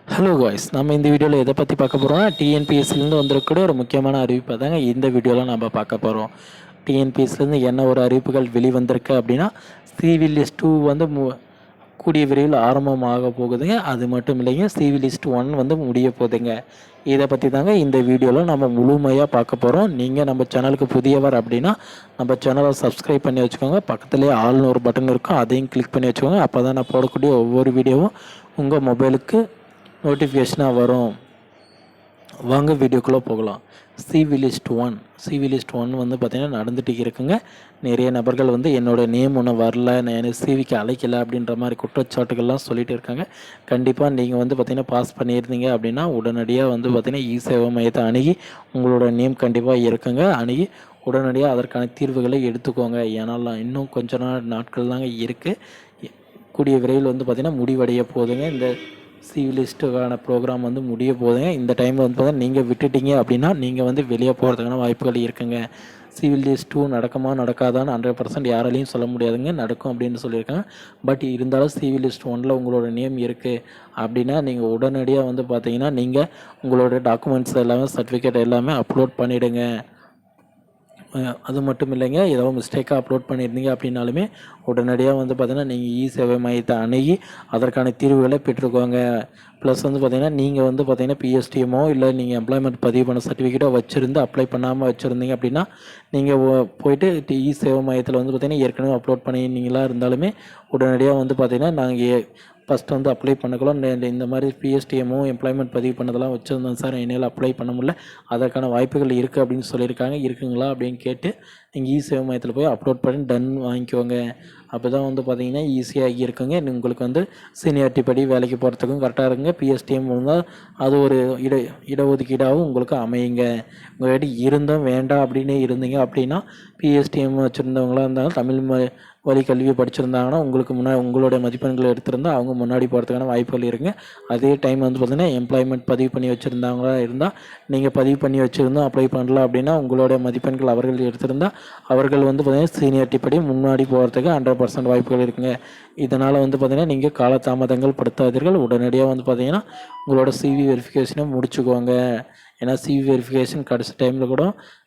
Hello guys, நம்ம இந்த வீடியோவில் எதை பற்றி பார்க்க போகிறோம்னா டிஎன்பிஎஸ்சிலேருந்து வந்திருக்கக்கூடிய ஒரு முக்கியமான அறிவிப்பை தாங்க இந்த வீடியோவில் நம்ம பார்க்க போகிறோம். டிஎன்பிஎஸ்சிலேருந்து என்ன ஒரு அறிவிப்புகள் வெளிவந்திருக்கு அப்படின்னா, சிவில் லிஸ்ட் 2 வந்து கூடிய விரைவில் ஆரம்பமாக போகுதுங்க. அது மட்டும் இல்லைங்க, சிவில் லிஸ்ட் 1 வந்து முடிய போகுதுங்க. இதை பற்றி தாங்க இந்த வீடியோவில் நம்ம முழுமையாக பார்க்க போகிறோம். நீங்கள் நம்ம சேனலுக்கு புதியவர் அப்படின்னா நம்ம சேனலை சப்ஸ்கிரைப் பண்ணி வச்சுக்கோங்க. பக்கத்துலேயே ஆல்னு ஒரு பட்டன் இருக்கும், அதையும் கிளிக் பண்ணி வச்சுக்கோங்க. அப்போ தான் நான் போடக்கூடிய ஒவ்வொரு வீடியோவும் உங்கள் மொபைலுக்கு நோட்டிஃபிகேஷனாக வரும். வாங்க வீடியோக்குள்ளே போகலாம். சிவில் லிஸ்ட் 1 வந்து பார்த்திங்கன்னா நடந்துட்டு இருக்குங்க. நிறைய நபர்கள் வந்து என்னோடய நேம் ஒன்றும் வரல, நான் எனக்கு சிவிக்கு அழைக்கலை அப்படின்ற மாதிரி குற்றச்சாட்டுகள்லாம் சொல்லிட்டு இருக்காங்க. கண்டிப்பாக நீங்கள் வந்து பார்த்திங்கன்னா பாஸ் பண்ணியிருந்தீங்க அப்படின்னா உடனடியாக வந்து பார்த்திங்கன்னா இ-சேவை மையத்தை அணுகி உங்களோட நேம் கண்டிப்பாக இருக்குங்க. அணுகி உடனடியாக அதற்கான தீர்வுகளை எடுத்துக்கோங்க. ஏன்னா இன்னும் கொஞ்ச நாட்கள் தாங்க இருக்குது. கூடிய விரைவில் வந்து பார்த்திங்கன்னா முடிவடைய போகுதுங்க. இந்த சிவில் லிஸ்ட்டுக்கான ப்ரோக்ராம் வந்து முடிய போதுங்க. இந்த டைமில் வந்து பார்த்தா நீங்கள் விட்டுட்டீங்க அப்படின்னா நீங்கள் வந்து வெளியே போகிறதுக்கான வாய்ப்புகள் இருக்குங்க. சிவில் லிஸ்ட் 2 நடக்குமா நடக்காதான்னு 100% யாராலையும் சொல்ல முடியாதுங்க. நடக்கும் அப்படின்னு சொல்லியிருக்காங்க. பட் இருந்தாலும் சிவில் லிஸ்ட் 1ல் உங்களோட நேம் இருக்குது அப்படின்னா நீங்கள் உடனடியாக வந்து பார்த்தீங்கன்னா நீங்கள் உங்களோட டாக்குமெண்ட்ஸ் எல்லாமே சர்டிஃபிகேட் எல்லாமே அப்லோட் பண்ணிவிடுங்க. அது மட்டும் இல்லைங்க, ஏதோ மிஸ்டேக்காக அப்லோட் பண்ணியிருந்தீங்க அப்படின்னாலுமே உடனடியாக வந்து பார்த்திங்கன்னா நீங்கள் இ-சேவை மையத்தை அணுகி அதற்கான தீர்வுகளை பெற்றுக்கோங்க. ப்ளஸ் வந்து பார்த்திங்கன்னா நீங்கள் வந்து பார்த்திங்கன்னா பிஎஸ்டிஎம்மோ இல்லை நீங்கள் எம்ப்ளாய்மெண்ட் பதிவு பண்ண சர்டிஃபிகேட்டோ வச்சுருந்து அப்ளை பண்ணாமல் வச்சுருந்தீங்க அப்படின்னா நீங்கள் போயிட்டு இ-சேவை மையத்தில் வந்து பார்த்திங்கன்னா ஏற்கனவே அப்லோட் பண்ணியிருந்தீங்களா இருந்தாலுமே உடனடியாக வந்து பார்த்திங்கன்னா நாங்கள் ஃபஸ்ட்டு வந்து அப்ளை பண்ணக்கலாம். இந்த மாதிரி பிஎஸ்டிஎம்மோ எம்ப்ளாய்மெண்ட் பதிவு பண்ணதெல்லாம் வச்சுருந்தேன் சார், என்னால் அப்ளை பண்ண முடியல, அதற்கான வாய்ப்புகள் இருக்குது அப்படின்னு சொல்லியிருக்காங்க. இருக்குங்களா அப்படின்னு கேட்டு நீங்கள் இ-சேவை மையத்தில் போய் அப்லோட் பண்ணி டன் வாங்கிக்கோங்க. அப்போ தான் வந்து பார்த்திங்கன்னா ஈஸியாக இருக்குங்க. உங்களுக்கு வந்து சீனியாரிட்டி படி வேலைக்கு போகிறதுக்கும் கரெக்டாக இருக்குங்க. பிஎஸ்டிஎம் இருந்தால் அது ஒரு இடஒதுக்கீடாகவும் உங்களுக்கு அமையுங்க. உங்கள்கிட்ட இருந்தும் வேண்டாம் அப்படின்னு இருந்தீங்க அப்படின்னா பிஎஸ்டிஎம் வச்சுருந்தவங்களாக இருந்தாலும் தமிழ் வழி கல்வியை படிச்சிருந்தாங்கன்னா உங்களுக்கு உங்களுடைய மதிப்பெண்களை எடுத்திருந்தால் அவங்க முன்னாடி போகிறதுக்கான வாய்ப்புகள் இருக்குங்க. அதே டைம் வந்து பார்த்திங்கன்னா எம்ப்ளாய்மெண்ட் பதிவு பண்ணி வச்சுருந்தவங்களா இருந்தால் நீங்கள் பதிவு பண்ணி வச்சுருந்தோம் அப்ளை பண்ணலாம் அப்படின்னா உங்களுடைய மதிப்பெண்கள் அவர்கள் எடுத்திருந்தால் அவர்கள் வந்து பார்த்திங்கன்னா சீனியாரிட்டி படி முன்னாடி போகிறதுக்கு 100% வாய்ப்புகள் இருக்குங்க. இதனால் வந்து பார்த்திங்கன்னா நீங்கள் காலதாமதங்கள் படுத்தாதீர்கள். உடனடியாக வந்து பார்த்திங்கன்னா உங்களோட சிவி வெரிஃபிகேஷனை முடிச்சுக்கோங்க. ஏன்னா சிவி வெரிஃபிகேஷன் கடைசி டைமில் கூட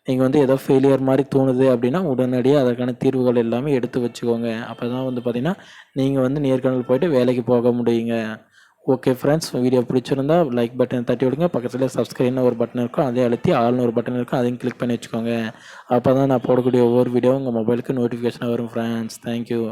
நீங்கள் வந்து ஏதோ ஃபெயிலியர் மாதிரி தோணுது அப்படின்னா உடனடியாக அதற்கான தீர்வுகள் எல்லாமே எடுத்து வச்சுக்கோங்க. அப்போ தான் வந்து பார்த்திங்கன்னா நீங்கள் வந்து நேர்காணல் போய்ட்டு வேலைக்கு போக முடியுங்க. ஓகே ஃப்ரெண்ட்ஸ், வீடியோ பிடிச்சிருந்தா லைக் பட்டன் தட்டி விடுங்க. பக்கத்தில் சப்ஸ்கிரைப்னு ஒரு பட்டன் இருக்கும், அதே அழுத்தி ஆல்னு ஒரு பட்டன் இருக்கும், அதையும் கிளிக் பண்ணி வச்சுக்கோங்க. அப்போ தான் நான் போடக்கூடிய ஒவ்வொரு வீடியோ உங்கள் மொபைலுக்கு நோட்டிஃபிகேஷனாக வரும் ஃப்ரெண்ட்ஸ். தேங்க்யூ.